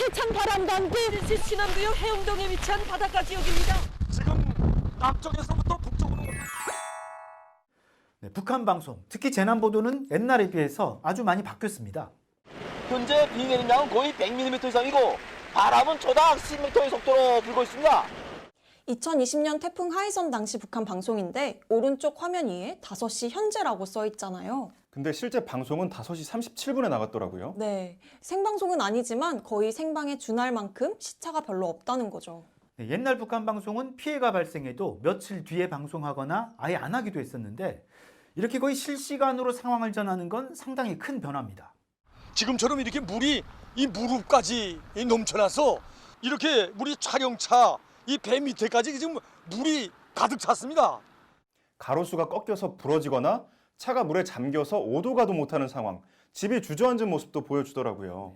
세찬 바람과 함께 신안구역 해운동에 위치한 바닷가 지역입니다. 지금 남쪽에서부터 북쪽으로 북한 방송, 특히 재난 보도는 옛날에 비해서 아주 많이 바뀌었습니다. 현재 비 내리는 양은 거의 100mm 이상이고 바람은 초당 10m의 속도로 불고 있습니다. 2020년 태풍 하이선 당시 북한 방송인데 오른쪽 화면 위에 5시 현재라고 써 있잖아요. 근데 실제 방송은 5시 37분에 나갔더라고요. 네, 생방송은 아니지만 거의 생방에 준할 만큼 시차가 별로 없다는 거죠. 옛날 북한 방송은 피해가 발생해도 며칠 뒤에 방송하거나 아예 안 하기도 했었는데 이렇게 거의 실시간으로 상황을 전하는 건 상당히 큰 변화입니다. 지금처럼 이렇게 물이 이 무릎까지 넘쳐나서 이렇게 물이 촬영차 이 배 밑에까지 지금 물이 가득 찼습니다. 가로수가 꺾여서 부러지거나 차가 물에 잠겨서 오도 가도 못하는 상황, 집이 주저앉은 모습도 보여주더라고요.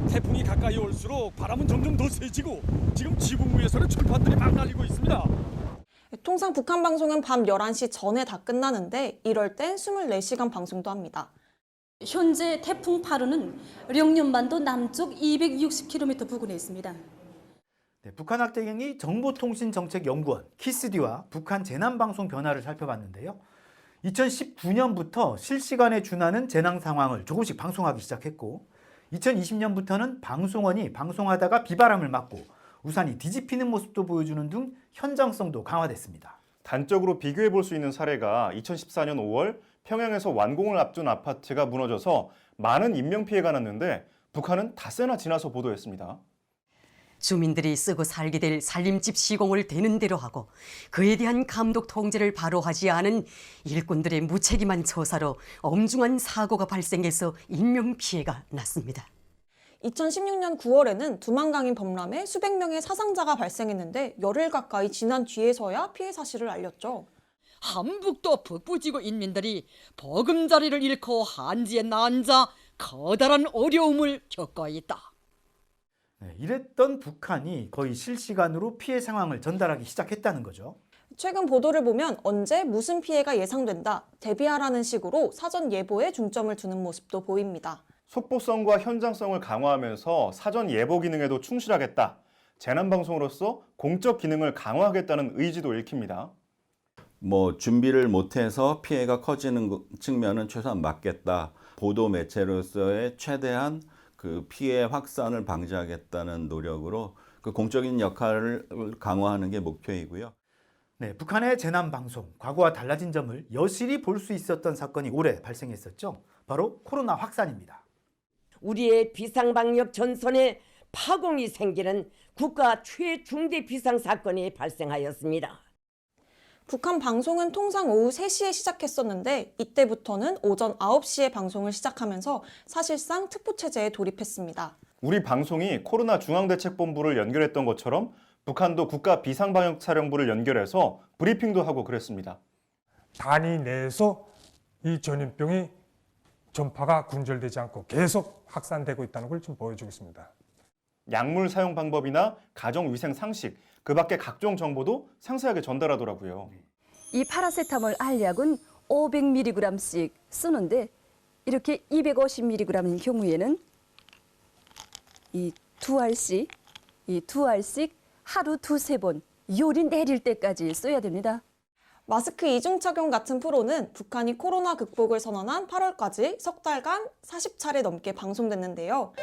태풍이 가까이 올수록 바람은 점점 더 세지고 지금 지붕 위에서는 철판들이 막 날리고 있습니다. 통상 북한 방송은 밤 11시 전에 다 끝나는데 이럴 땐 24시간 방송도 합니다. 현재 태풍 파루는 령년반도 남쪽 260km 부근에 있습니다. 북한학대경이 정보통신정책연구원 키스디와 북한 재난방송 변화를 살펴봤는데요. 2019년부터 실시간에 준하는 재난 상황을 조금씩 방송하기 시작했고 2020년부터는 방송원이 방송하다가 비바람을 맞고 우산이 뒤집히는 모습도 보여주는 등 현장성도 강화됐습니다. 단적으로 비교해 볼 수 있는 사례가 2014년 5월 평양에서 완공을 앞둔 아파트가 무너져서 많은 인명피해가 났는데 북한은 닷새나 지나서 보도했습니다. 주민들이 쓰고 살게 될 살림집 시공을 되는 대로 하고 그에 대한 감독 통제를 바로 하지 않은 일꾼들의 무책임한 처사로 엄중한 사고가 발생해서 인명피해가 났습니다. 2016년 9월에는 두만강인 범람에 수백 명의 사상자가 발생했는데 열흘 가까이 지난 뒤에서야 피해 사실을 알렸죠. 한북도 북부지구 인민들이 보금자리를 잃고 한지에 난자 커다란 어려움을 겪고 있다. 이랬던 북한이 거의 실시간으로 피해 상황을 전달하기 시작했다는 거죠. 최근 보도를 보면 언제 무슨 피해가 예상된다, 대비하라는 식으로 사전 예보에 중점을 두는 모습도 보입니다. 속보성과 현장성을 강화하면서 사전 예보 기능에도 충실하겠다. 재난방송으로서 공적 기능을 강화하겠다는 의지도 읽힙니다. 준비를 못해서 피해가 커지는 측면은 최소한 막겠다. 보도 매체로서의 최대한 그 피해 확산을 방지하겠다는 노력으로 그 공적인 역할을 강화하는 게 목표이고요. 북한의 재난방송, 과거와 달라진 점을 여실히 볼 수 있었던 사건이 올해 발생했었죠. 바로 코로나 확산입니다. 우리의 비상방역 전선에 파공이 생기는 국가 최중대 비상사건이 발생하였습니다. 북한 방송은 통상 오후 3시에 시작했었는데 이때부터는 오전 9시에 방송을 시작하면서 사실상 특보체제에 돌입했습니다. 우리 방송이 코로나 중앙대책본부를 연결했던 것처럼 북한도 국가 비상방역사령부를 연결해서 브리핑도 하고 그랬습니다. 단위 내에서 이 전염병이 전파가 군절되지 않고 계속 확산되고 있다는 걸 좀 보여주고 있습니다. 약물 사용 방법이나 가정위생 상식, 그 밖에 각종 정보도 상세하게 전달하더라고요. 이 파라세타몰 알약은 500mg씩 쓰는데 이렇게 250mg인 경우에는 이 두 알씩 하루 2-3번 열이 내릴 때까지 써야 됩니다. 마스크 이중 착용 같은 프로는 북한이 코로나 극복을 선언한 8월까지 석 달간 40차례 넘게 방송됐는데요.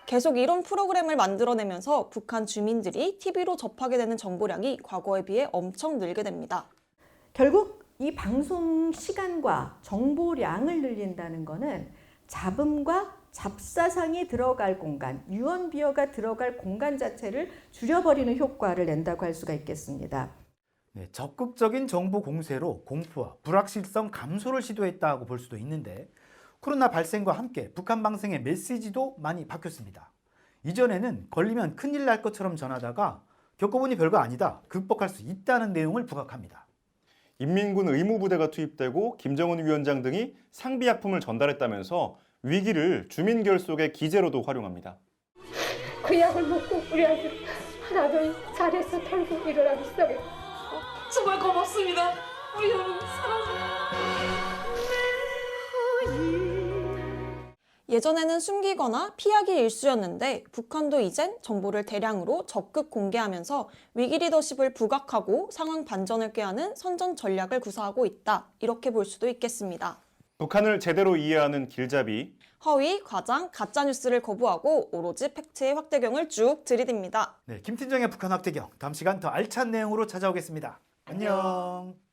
계속 이런 프로그램을 만들어내면서 북한 주민들이 TV로 접하게 되는 정보량이 과거에 비해 엄청 늘게 됩니다. 결국 이 방송 시간과 정보량을 늘린다는 것은 잡음과 잡사상이 들어갈 공간, 유언비어가 들어갈 공간 자체를 줄여버리는 효과를 낸다고 할 수가 있겠습니다. 적극적인 정보 공세로 공포와 불확실성 감소를 시도했다고 볼 수도 있는데 코로나 발생과 함께 북한 방송의 메시지도 많이 바뀌었습니다. 이전에는 걸리면 큰일 날 것처럼 전하다가 겪어보니 별거 아니다, 극복할 수 있다는 내용을 부각합니다. 인민군 의무부대가 투입되고 김정은 위원장 등이 상비약품을 전달했다면서 위기를 주민 결속의 기제로도 활용합니다. 그 약을 먹고 우리 아들 하나둘 잘해서 털고 일어나기 시작했고 정말 고맙습니다. 우리 형은 사랑합니다. 예전에는 숨기거나 피하기 일쑤였는데 북한도 이젠 정보를 대량으로 적극 공개하면서 위기 리더십을 부각하고 상황 반전을 꾀하는 선전 전략을 구사하고 있다. 이렇게 볼 수도 있겠습니다. 북한을 제대로 이해하는 길잡이. 허위, 과장, 가짜뉴스를 거부하고 오로지 팩트의 확대경을 쭉 들이댑니다. 네, 김팀장의 북한 확대경. 다음 시간 더 알찬 내용으로 찾아오겠습니다. 안녕.